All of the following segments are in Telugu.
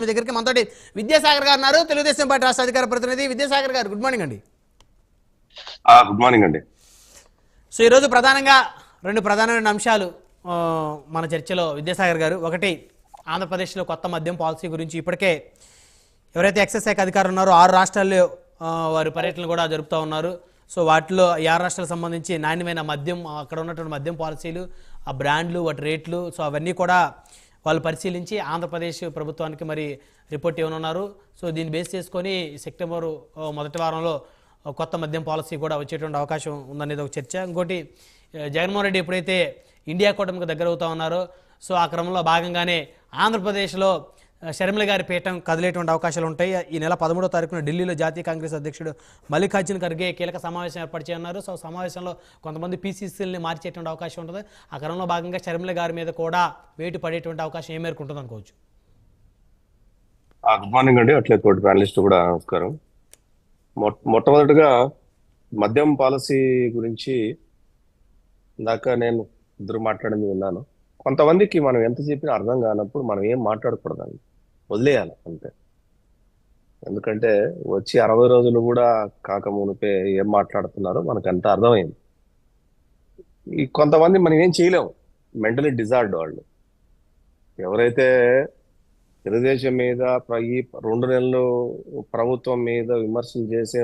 మీ దగ్గరికి మనతోటి విద్యాసాగర్ గారు ఉన్నారు, తెలుగుదేశం పార్టీ రాష్ట్ర అధికార ప్రతినిధి. విద్యాసాగర్ గారు, గుడ్ మార్నింగ్ అండి. గుడ్ మార్నింగ్ అండి. సో ఈరోజు ప్రధానంగా రెండు ప్రధానమైన అంశాలు మన చర్చలో విద్యాసాగర్ గారు. ఒకటి, ఆంధ్రప్రదేశ్లో కొత్త మద్యం పాలసీ గురించి ఇప్పటికే ఎవరైతే ఎక్సైజ్ శాఖ అధికారులు ఉన్నారో 6 రాష్ట్రాల్లో వారి పర్యటనలు కూడా జరుపుతూ ఉన్నారు. సో వాటిలో 6 రాష్ట్రాలకు సంబంధించి నాణ్యమైన మద్యం, అక్కడ ఉన్నటువంటి మద్యం పాలసీలు, ఆ బ్రాండ్లు, వాటి రేట్లు, సో అవన్నీ కూడా వాళ్ళు పరిశీలించి ఆంధ్రప్రదేశ్ ప్రభుత్వానికి మరి రిపోర్ట్ ఇవ్వనున్నారు. సో దీన్ని బేస్ చేసుకొని సెప్టెంబరు మొదటి వారంలో కొత్త మద్యం పాలసీ కూడా వచ్చేటువంటి అవకాశం ఉందనేది ఒక చర్చ. ఇంకోటి, జగన్మోహన్ రెడ్డి ఎప్పుడైతే ఇండియా కూటమికి దగ్గర అవుతా ఉన్నారో సో ఆ క్రమంలో భాగంగానే ఆంధ్రప్రదేశ్లో షర్మిల గారి పీఠం కదిలేటువంటి అవకాశాలు ఉంటాయి. ఈ నెల 13వ తారీఖున ఢిల్లీలో జాతీయ కాంగ్రెస్ అధ్యక్షుడు మల్లికార్జున ఖర్గే కీలక సమావేశం ఏర్పాటు చేయనున్నారు. సో సమావేశంలో కొంతమంది పీసీసీలని మార్చేటువంటి అవకాశం ఉంటుంది. ఆ క్రమంలో భాగంగా షర్మిల గారి మీద కూడా వేటు పడేటువంటి అవకాశం ఏ మేరకు ఉంటుంది అనుకోవచ్చు? గుడ్ మార్నింగ్ అండి. అట్లే తోటి ప్యానలిస్ట్ కూడా నమస్కారం. మొట్టమొదటిగా మద్యం పాలసీ గురించి ఇందాక నేను ఇద్దరు మాట్లాడింది విన్నాను. కొంతమందికి మనం ఎంత చెప్పినా అర్థం కానప్పుడు మనం ఏం మాట్లాడకూడదండి, వదిలేయాలి అంతే. ఎందుకంటే వచ్చి 60 రోజులు కూడా కాకమునిపే ఏం మాట్లాడుతున్నారో మనకు అంత అర్థమైంది. ఈ కొంతమంది మనం ఏం చేయలేము, మెంటలీ డిజార్డ్ వాళ్ళు. ఎవరైతే తెలుగుదేశం మీద ఈ 2 నెలలు ప్రభుత్వం మీద విమర్శలు చేసే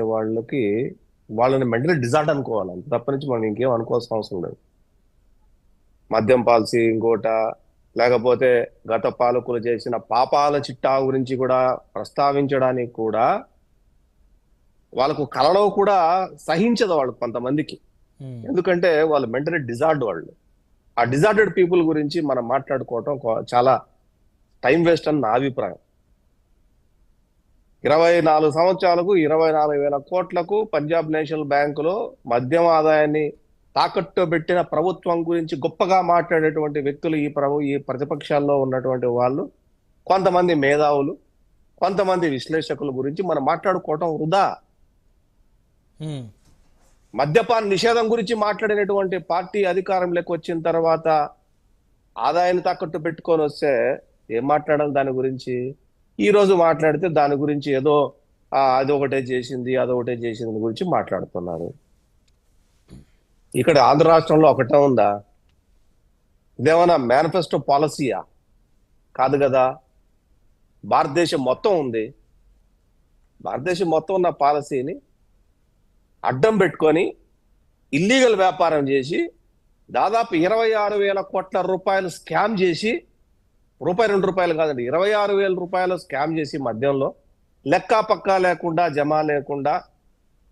వాళ్ళని మెంటలీ డిజార్డ్ అనుకోవాలి, అంత తప్ప నుంచి మనం ఇంకేం అనుకోవాల్సిన అవసరం లేదు. మద్యం పాలసీ ఇంకోట, లేకపోతే గత పాలకులు చేసిన పాపాల చిట్టా గురించి కూడా ప్రస్తావించడానికి కూడా వాళ్ళకు కలలో కూడా సహించదు వాళ్ళు కొంతమందికి. ఎందుకంటే వాళ్ళు మెంటలీ డిజార్డ్ వాళ్ళు. ఆ డిజార్డెడ్ పీపుల్ గురించి మనం మాట్లాడుకోవటం చాలా టైం వేస్ట్ అని నా అభిప్రాయం. 24 సంవత్సరాలకు 24,000 కోట్లకు పంజాబ్ నేషనల్ బ్యాంకులో మద్యం ఆదాయాన్ని తాకట్టు పెట్టిన ప్రభుత్వం గురించి గొప్పగా మాట్లాడేటువంటి వ్యక్తులు ఈ ప్రతిపక్షాల్లో ఉన్నటువంటి వాళ్ళు, కొంతమంది మేధావులు, కొంతమంది విశ్లేషకుల గురించి మనం మాట్లాడుకోవటం వృధా. మద్యపాన నిషేధం గురించి మాట్లాడినటువంటి పార్టీ అధికారంలోకి వచ్చిన తర్వాత ఆదాయాన్ని తాకట్టు పెట్టుకొని వస్తే ఏం మాట్లాడాలి దాని గురించి? ఈ రోజు మాట్లాడితే దాని గురించి ఏదో అదొకటే చేసింది గురించి మాట్లాడుతున్నారు. ఇక్కడ ఆంధ్ర రాష్ట్రంలో ఒకటే ఉందా? ఇదేమన్నా మేనిఫెస్టో పాలసీయా? కాదు కదా. భారతదేశం మొత్తం ఉంది. భారతదేశం మొత్తం ఉన్న పాలసీని అడ్డం పెట్టుకొని ఇల్లీగల్ వ్యాపారం చేసి దాదాపు 26,000 కోట్ల రూపాయలు స్కామ్ చేసి, రూపాయి 2 రూపాయలు కాదండి, 26,000 రూపాయలు స్కామ్ చేసి మద్యంలో లెక్క పక్కా లేకుండా, జమా లేకుండా,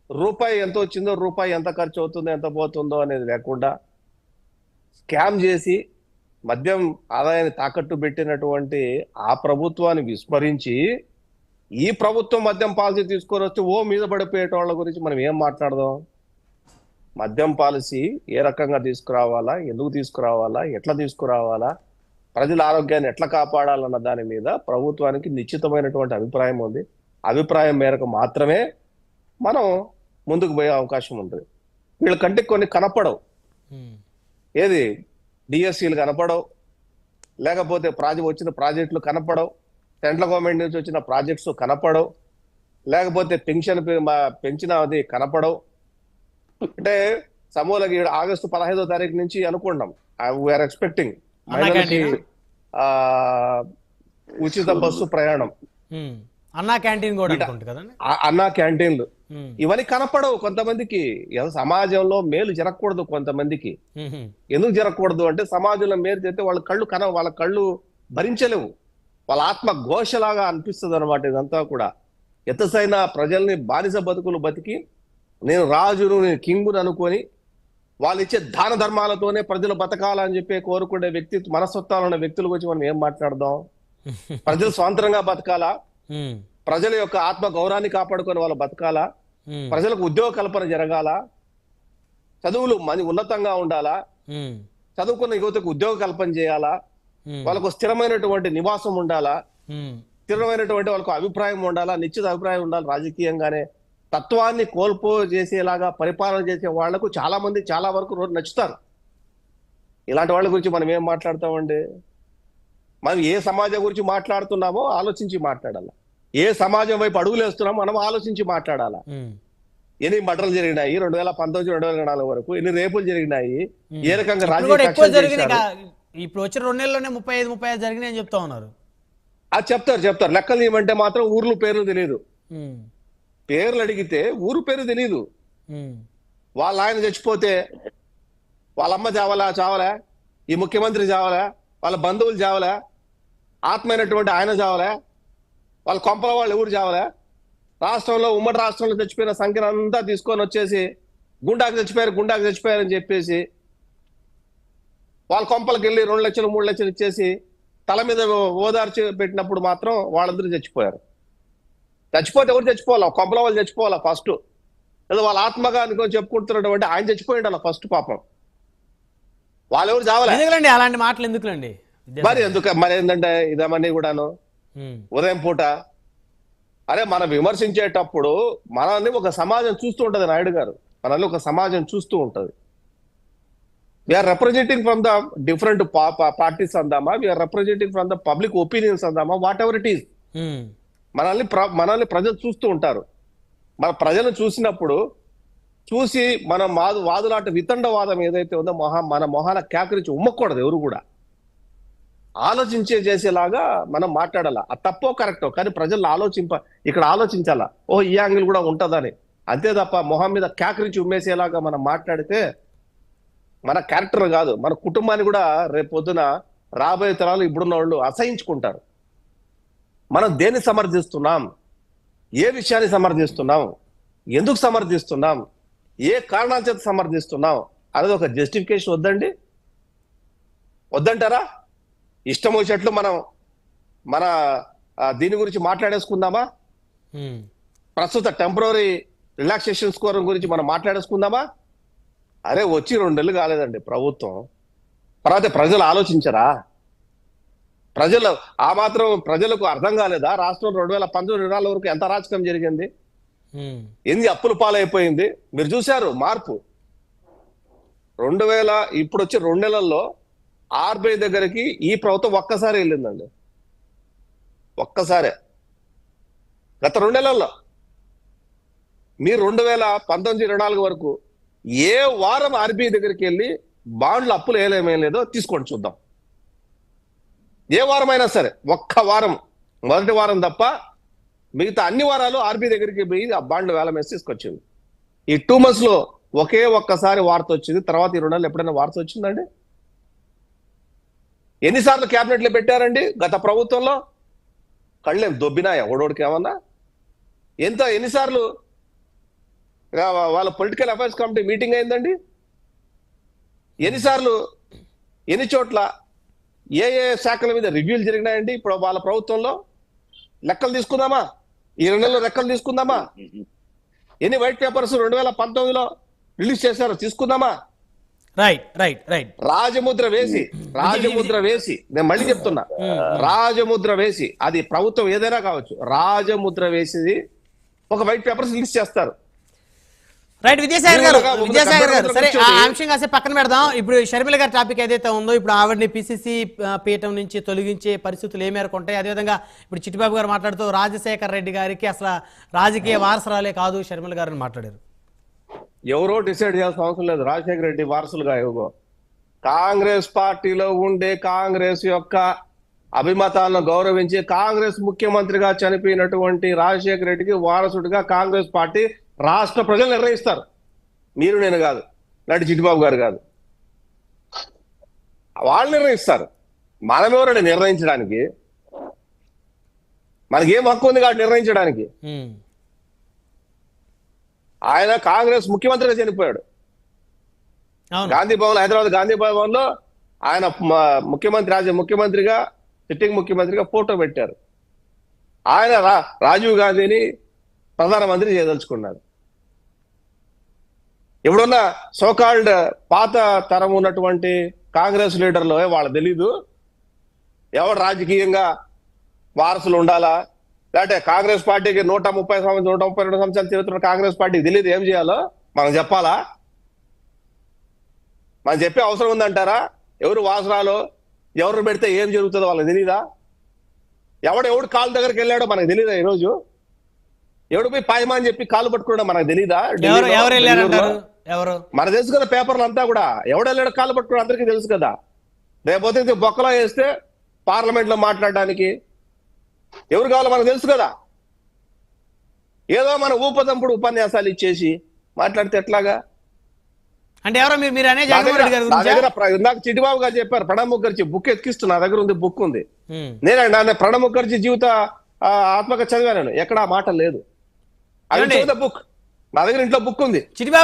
రూపాయి ఎంత వచ్చిందో, రూపాయి ఎంత ఖర్చు అవుతుందో, ఎంత పోతుందో అనేది లేకుండా స్కామ్ చేసి మద్యం ఆదాయాన్ని తాకట్టు పెట్టినటువంటి ఆ ప్రభుత్వాన్ని విస్మరించి ఈ ప్రభుత్వం మద్యం పాలసీ తీసుకొని వస్తే మీద పడిపోయేటోళ్ళ గురించి మనం ఏం మాట్లాడదాం? మద్యం పాలసీ ఏ రకంగా తీసుకురావాలా, ఎందుకు తీసుకురావాలా, ఎట్లా తీసుకురావాలా, ప్రజల ఆరోగ్యాన్ని ఎట్లా కాపాడాలన్న దాని మీద ప్రభుత్వానికి నిశ్చితమైనటువంటి అభిప్రాయం ఉంది. అభిప్రాయం మేరకు మాత్రమే మనం ముందుకు పోయే అవకాశం ఉంటుంది. వీళ్ళ కంటికి కొన్ని కనపడవు. ఏది డిఎస్సీలు కనపడవు, లేకపోతే వచ్చిన ప్రాజెక్టులు కనపడవు, సెంట్రల్ గవర్నమెంట్ నుంచి వచ్చిన ప్రాజెక్ట్స్ కనపడవు, లేకపోతే పెన్షన్ పెంచిన అది కనపడవు. అంటే సమూలకి ఆగస్టు 15వ తారీఖు నుంచి అనుకున్నాం, వీఆర్ ఎక్స్పెక్టింగ్ మహిళలకి ఉచిత బస్సు ప్రయాణం, అన్నా క్యాంటీన్లు, ఇవన్నీ కనపడవు కొంతమందికి. సమాజంలో మేలు జరగకూడదు కొంతమందికి. ఎందుకు జరగకూడదు అంటే సమాజంలో మేలు చేస్తే వాళ్ళ కళ్ళు భరించలేవు, వాళ్ళ ఆత్మ ఘోషలాగా అనిపిస్తుంది అనమాట. ఇదంతా కూడా ఎత్తసైన ప్రజల్ని బానిస బతుకులు బతికి నేను రాజును, నేను కింగును అనుకొని వాళ్ళు ఇచ్చే దాన ధర్మాలతోనే ప్రజలు బతకాలని చెప్పి కోరుకునే మనస్తత్వాలు ఉన్న వ్యక్తుల గురించి మనం ఏం మాట్లాడదాం? ప్రజలు స్వాతంత్రంగా బతకాలా, ప్రజల యొక్క ఆత్మ గౌరవాన్ని కాపాడుకొని వాళ్ళు బతకాలా, ప్రజలకు ఉద్యోగ కల్పన జరగాల, చదువులు ఉన్నతంగా ఉండాలా, చదువుకున్న యువతకు ఉద్యోగ కల్పన చేయాలా, వాళ్ళకు స్థిరమైనటువంటి నివాసం ఉండాలా, స్థిరమైనటువంటి వాళ్ళకు అభిప్రాయం ఉండాలా, నిశ్చిత అభిప్రాయం ఉండాలి. రాజకీయంగానే తత్వాన్ని చేసేలాగా పరిపాలన చేసే వాళ్లకు చాలా మంది చాలా వరకు రోజు నచ్చుతారు. ఇలాంటి వాళ్ళ గురించి మనం ఏం మాట్లాడతామండి? మనం ఏ సమాజం గురించి మాట్లాడుతున్నామో ఆలోచించి మాట్లాడాలి. ఏ సమాజం వైపు అడుగులు వేస్తున్నామో మనం ఆలోచించి మాట్లాడాలా. ఎన్ని మర్డర్లు జరిగినాయి 2019 2024 వరకు, ఎన్ని రేపులు జరిగినాయి, ఏ రకంగా ఇప్పుడు వచ్చిన 2 నెలల్లోనే 35 జరిగినాయి అని చెప్తా ఉన్నారు. అది చెప్తారు. లెక్కలు ఏమంటే మాత్రం ఊర్లు పేర్లు తెలియదు. పేర్లు అడిగితే ఊరు పేరు తెలియదు. వాళ్ళ ఆయన చచ్చిపోతే వాళ్ళ అమ్మ చావలా, ఈ ముఖ్యమంత్రి చావలా, వాళ్ళ బంధువులు చావలా, ఆత్మైనటువంటి ఆయన చావలా, వాళ్ళ కొంపల వాళ్ళు ఎవరు చావలా, రాష్ట్రంలో ఉమ్మడి రాష్ట్రంలో చచ్చిపోయిన సంఖ్యను అంతా తీసుకొని వచ్చేసి గుండాకి చచ్చిపోయారని చెప్పేసి వాళ్ళ కొంపలకి వెళ్ళి 2 లక్షలు 3 లక్షలు ఇచ్చేసి తల మీద ఓదార్చి పెట్టినప్పుడు మాత్రం వాళ్ళందరూ చచ్చిపోయారు. చచ్చిపోతే ఎవరు చచ్చిపోవాలా? కొంపల వాళ్ళు చచ్చిపోవాలా ఫస్ట్. లేదా వాళ్ళ ఆత్మగా అనుకొని చెప్పుకుంటున్నటువంటి ఆయన చచ్చిపోయింది అలా ఫస్ట్. పాపం వాళ్ళెవరు చావలే. అలాంటి మాటలు ఎందుకులండి? మరి ఏంటంటే ఇదమన్నీ కూడాను ఉదయం పూట అరే మనం విమర్శించేటప్పుడు మనల్ని ఒక సమాజం చూస్తూ ఉంటది. నాయుడు గారు మనల్ని ఒక సమాజం చూస్తూ ఉంటది. We are representing from the different parties అందామా, we are representing from the public opinions అందామా, వాట్ ఎవర్ ఇట్ ఈస్. మనల్ని ప్రజలు చూస్తూ ఉంటారు. మన ప్రజలను చూసినప్పుడు చూసి మనం వాదులాట వితండవాదం ఏదైతే ఉందో మన మొహాన కేకరించి ఉమ్మకూడదు. ఎవరు కూడా చేసేలాగా మనం మాట్లాడాలా. అది తప్పో కరెక్టో కానీ ప్రజలు ఇక్కడ ఆలోచించాలా. ఈ యాంగిల్ కూడా ఉంటుందని. అంతే తప్ప మొహం మీద కేకరించి ఉమ్మేసేలాగా మనం మాట్లాడితే మన క్యారెక్టర్ కాదు, మన కుటుంబాన్ని కూడా రేపు పొద్దున రాబోయే తరాలు ఇప్పుడున్న వాళ్ళు అసహించుకుంటారు. మనం దేన్ని సమర్థిస్తున్నాం, ఏ విషయాన్ని సమర్థిస్తున్నాం, ఎందుకు సమర్థిస్తున్నాం, ఏ కారణాల చేత సమర్థిస్తున్నాం అనేది ఒక జస్టిఫికేషన్ వద్దంటారా? ఇష్టం వచ్చేట్లు మన దీని గురించి మాట్లాడేసుకుందామా? ప్రస్తుత టెంపరరీ రిలాక్సేషన్ స్కోర్ గురించి మనం మాట్లాడేసుకుందామా? అరే వచ్చి 2 నెలలు కాలేదండి ప్రభుత్వం. తర్వాత ప్రజలు ఆలోచించరా? ఆ మాత్రం ప్రజలకు అర్థం కాలేదా? రాష్ట్రం 2019-2024 వరకు ఎంత అరాచకం జరిగింది, ఎన్ని అప్పుల పాలైపోయింది. మీరు చూశారు మార్పు. ఇప్పుడు వచ్చి 2 నెలల్లో ఆర్బీఐ దగ్గరికి ఈ ప్రభుత్వం ఒక్కసారి వెళ్ళిందండి. ఒక్కసారే గత 2 నెలల్లో. మీరు 2019-2024 వరకు ఏ వారం ఆర్బీఐ దగ్గరికి వెళ్ళి బాండ్లు అప్పులు ఏమేం లేదో తీసుకోండి చూద్దాం. ఏ వారమైనా సరే, ఒక్క వారం, మొదటి వారం తప్ప మిగతా అన్ని వారాలు ఆర్బీఐ దగ్గరికి పోయి ఆ బాండ్లు వేలం వేసి తీసుకొచ్చింది. ఈ 2 months లో ఒక్కసారి వార్త వచ్చింది. తర్వాత ఈ 2 నెలలు ఎప్పుడైనా వార్త వచ్చిందండి? ఎన్నిసార్లు క్యాబినెట్లు పెట్టారండి గత ప్రభుత్వంలో? కళ్ళేం దొబ్బినాయా ఓడోడికి ఏమన్నా? ఎన్నిసార్లు వాళ్ళ పొలిటికల్ అఫైర్స్ కమిటీ మీటింగ్ అయిందండి? ఎన్నిసార్లు ఎన్ని చోట్ల ఏ శాఖల మీద రివ్యూలు జరిగినాయండి ఇప్పుడు వాళ్ళ ప్రభుత్వంలో? లెక్కలు తీసుకుందామా? ఈ 2 నెలల్లో లెక్కలు తీసుకుందామా? ఎన్ని వైట్ పేపర్స్ 2019లో రిలీజ్ చేశారో తీసుకుందామా? రైట్. రాజముద్ర వేసి నేను మళ్ళీ చెప్తున్నా, రాజముద్ర వేసి, అది ప్రభుత్వం ఏదైనా కావచ్చు, రాజముద్ర వేసి ఒక వైట్ పేపర్స్ రిలీజ్ చేస్తారు. రైట్. విద్యాసాగర్ గారు సరే, ఆ అంశం కాసేపు పక్కన పెడదాం. ఇప్పుడు షర్మిల గారి టాపిక్ ఏదైతే ఉందో, ఇప్పుడు ఆవిడని పిసిసి పీఠం నుంచి తొలగించే పరిస్థితులు ఏ మేరకు ఉంటాయి? అదేవిధంగా ఇప్పుడు చిట్టిబాబు గారు మాట్లాడుతూ రాజశేఖర్ రెడ్డి గారికి అసలు రాజకీయ వారసురాలే కాదు షర్మిల గారిని మాట్లాడారు. ఎవరో డిసైడ్ చేయాల్సిన అవసరం లేదు. రాజశేఖర రెడ్డి వారసులుగా ఎవరో కాంగ్రెస్ పార్టీలో ఉండే, కాంగ్రెస్ యొక్క అభిమతాలను గౌరవించి కాంగ్రెస్ ముఖ్యమంత్రిగా చనిపోయినటువంటి రాజశేఖర రెడ్డికి వారసుడిగా కాంగ్రెస్ పార్టీ రాష్ట్ర ప్రజలు నిర్ణయిస్తారు. మీరు నేను కాదు, నాటి చిట్టిబాబు గారు కాదు, వాళ్ళు నిర్ణయిస్తారు. మనమెవరండి నిర్ణయించడానికి? మనకేం హక్కు ఉంది కాబట్టి నిర్ణయించడానికి? ఆయన కాంగ్రెస్ ముఖ్యమంత్రిగా చనిపోయాడు. గాంధీ భవన్, హైదరాబాద్ గాంధీ భవన్ లో ఆయన ముఖ్యమంత్రిగా సిట్టింగ్ ముఖ్యమంత్రిగా ఫోటో పెట్టారు. ఆయన రాజీవ్ గాంధీని ప్రధానమంత్రి చేయదలుచుకున్నారు. ఇప్పుడున్న సోకాల్డ్ పాత తరం ఉన్నటువంటి కాంగ్రెస్ లీడర్లు వాళ్ళు తెలీదు ఎవరు రాజకీయంగా వారసులు ఉండాలా, లేకపోతే కాంగ్రెస్ పార్టీకి 132 సంవత్సరాలు తిరుగుతున్న కాంగ్రెస్ పార్టీకి తెలియదు ఏం చేయాలో మనం చెప్పాలా? మనం చెప్పే అవసరం ఉందంటారా? ఎవరు వారసురాలో ఎవరు పెడితే ఏం జరుగుతుందో వాళ్ళకి తెలీదా? ఎవడు కాలు దగ్గరికి వెళ్ళాడో మనకు తెలీదా? ఈరోజు ఎవడు పోయి పాయమా అని చెప్పి కాలు పట్టుకున్నాడో మనకు తెలీదా? ఎవరు వెళ్ళారంటారు? ఎవరు? మనకు తెలుసు కదా, పేపర్లు అంతా కూడా ఎవడు వెళ్ళాడో కాలు పట్టుకున్నాడు అందరికీ తెలుసు కదా. రేపోతే ఇది బొక్కలో వేస్తే పార్లమెంట్ లో మాట్లాడడానికి ఎవరు కావాలో మనకు తెలుసు కదా. ఏదో మన ఊపదంపుడు ఉపన్యాసాలు ఇచ్చేసి మాట్లాడితే ఎట్లాగా? అంటే ఎవరో మీరు అనే జగన్మోహన్ రెడ్డి గారి గురించి నాకు చిట్టిబాబు గారు చెప్పారు, ప్రణబ్ ముఖర్జీ బుక్ ఎత్తికిస్తున్నా, నా దగ్గర ఉంది, బుక్ ఉంది. నేను ప్రణబ్ ముఖర్జీ జీవిత ఆత్మకథ చదివాను, ఎక్కడ ఆ మాట లేదు. బుక్ నా దగ్గర ఇంట్లో బుక్ ఉంది. చిట్టిబాబు